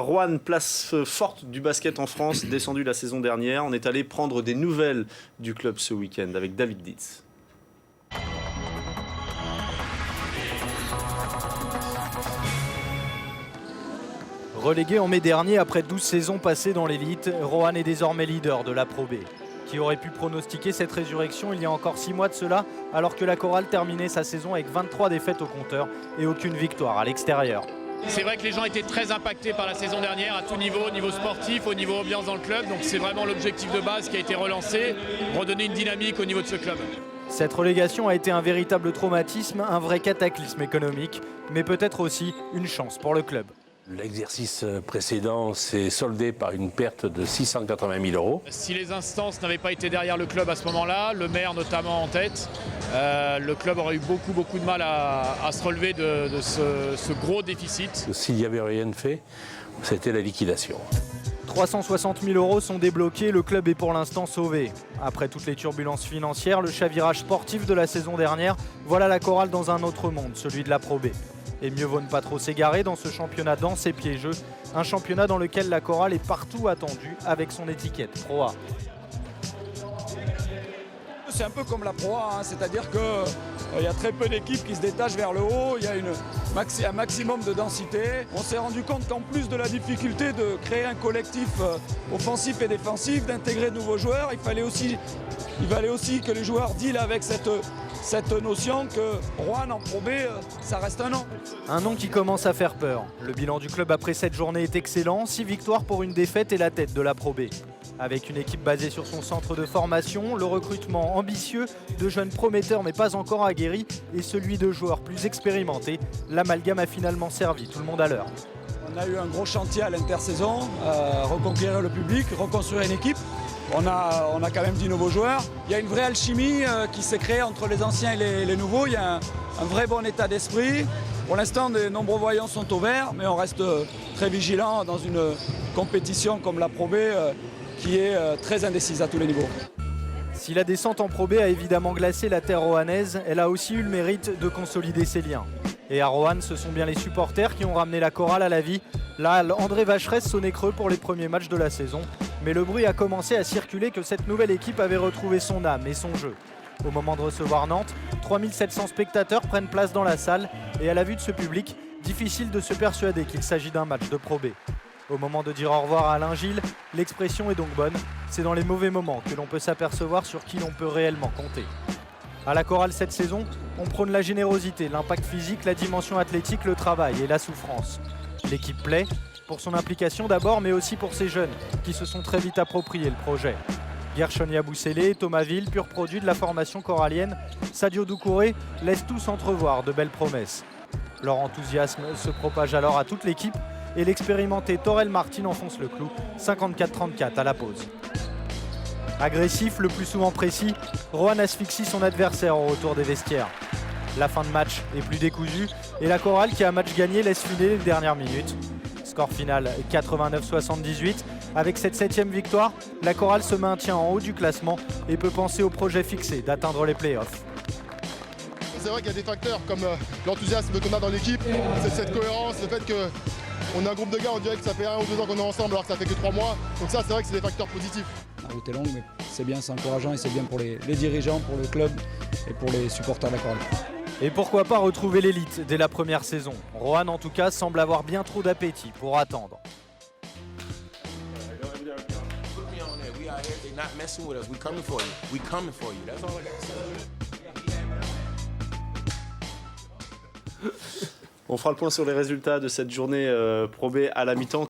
Roanne, place forte du basket en France, descendu la saison dernière. On est allé prendre des nouvelles du club ce week-end avec David Ditz. Relégué en mai dernier après 12 saisons passées dans l'élite, Roanne est désormais leader de la Pro B. Qui aurait pu pronostiquer cette résurrection il y a encore 6 mois de cela, alors que la chorale terminait sa saison avec 23 défaites au compteur et aucune victoire à l'extérieur. C'est vrai que les gens étaient très impactés par la saison dernière à tout niveau, au niveau sportif, au niveau ambiance dans le club. Donc c'est vraiment l'objectif de base qui a été relancé, redonner une dynamique au niveau de ce club. Cette relégation a été un véritable traumatisme, un vrai cataclysme économique, mais peut-être aussi une chance pour le club. L'exercice précédent s'est soldé par une perte de 680 000 euros. Si les instances n'avaient pas été derrière le club à ce moment-là, le maire notamment en tête, le club aurait eu beaucoup de mal à se relever de ce gros déficit. S'il n'y avait rien fait, c'était la liquidation. 360 000 euros sont débloqués, le club est pour l'instant sauvé. Après toutes les turbulences financières, le chavirage sportif de la saison dernière, voilà la chorale dans un autre monde, celui de la Pro B. Et mieux vaut ne pas trop s'égarer dans ce championnat dense et piégeux, un championnat dans lequel la chorale est partout attendue avec son étiquette Pro A. C'est un peu comme la Pro A, c'est-à-dire qu'il y a très peu d'équipes qui se détachent vers le haut, il y a un maximum de densité. On s'est rendu compte qu'en plus de la difficulté de créer un collectif offensif et défensif, d'intégrer de nouveaux joueurs, il fallait aussi que les joueurs dealent avec cette notion que Roanne en Pro B, ça reste un nom. Un nom qui commence à faire peur. Le bilan du club après cette journée est excellent, 6 victoires pour une défaite et la tête de la Pro B. Avec une équipe basée sur son centre de formation, le recrutement ambitieux de jeunes prometteurs mais pas encore aguerris et celui de joueurs plus expérimentés, l'amalgame a finalement servi tout le monde à l'heure. On a eu un gros chantier à l'intersaison, reconquérir le public, reconstruire une équipe. On a quand même 10 nouveaux joueurs. Il y a une vraie alchimie qui s'est créée entre les anciens et les nouveaux. Il y a un vrai bon état d'esprit. Pour l'instant, de nombreux voyants sont au vert, mais on reste très vigilant dans une compétition comme la Pro B qui est très indécise à tous les niveaux. Si la descente en Pro B a évidemment glacé la terre roannaise, elle a aussi eu le mérite de consolider ses liens. Et à Roanne, ce sont bien les supporters qui ont ramené la chorale à la vie. Là, André Vacheresse sonnait creux pour les premiers matchs de la saison. Mais le bruit a commencé à circuler que cette nouvelle équipe avait retrouvé son âme et son jeu. Au moment de recevoir Nantes, 3700 spectateurs prennent place dans la salle. Et à la vue de ce public, difficile de se persuader qu'il s'agit d'un match de Pro B. Au moment de dire au revoir à Alain Gilles, l'expression est donc bonne. C'est dans les mauvais moments que l'on peut s'apercevoir sur qui l'on peut réellement compter. À la chorale cette saison, on prône la générosité, l'impact physique, la dimension athlétique, le travail et la souffrance. L'équipe plaît, pour son implication d'abord, mais aussi pour ses jeunes, qui se sont très vite appropriés le projet. Gershon Yabusele, Thomas Ville, pur produit de la formation corallienne, Sadio Doucouré laissent tous entrevoir de belles promesses. Leur enthousiasme se propage alors à toute l'équipe et l'expérimenté Torel Martin enfonce le clou, 54-34 à la pause. Agressif, le plus souvent précis, Roanne asphyxie son adversaire au retour des vestiaires. La fin de match est plus décousue et la chorale qui a match gagné laisse filer les dernières minutes. Score final 89-78. Avec cette 7e victoire, la chorale se maintient en haut du classement et peut penser au projet fixé d'atteindre les playoffs. C'est vrai qu'il y a des facteurs comme l'enthousiasme qu'on a dans l'équipe, c'est cette cohérence, le fait qu'on a un groupe de gars, on dirait que ça fait 1 ou 2 ans qu'on est ensemble alors que ça fait que 3 mois. Donc ça, c'est vrai que c'est des facteurs positifs. La route est longue, mais c'est bien, c'est encourageant et c'est bien pour les dirigeants, pour le club et pour les supporters de la chorale. Et pourquoi pas retrouver l'élite dès la première saison. Roanne en tout cas semble avoir bien trop d'appétit pour attendre. On fera le point sur les résultats de cette journée Pro B à la mi-temps.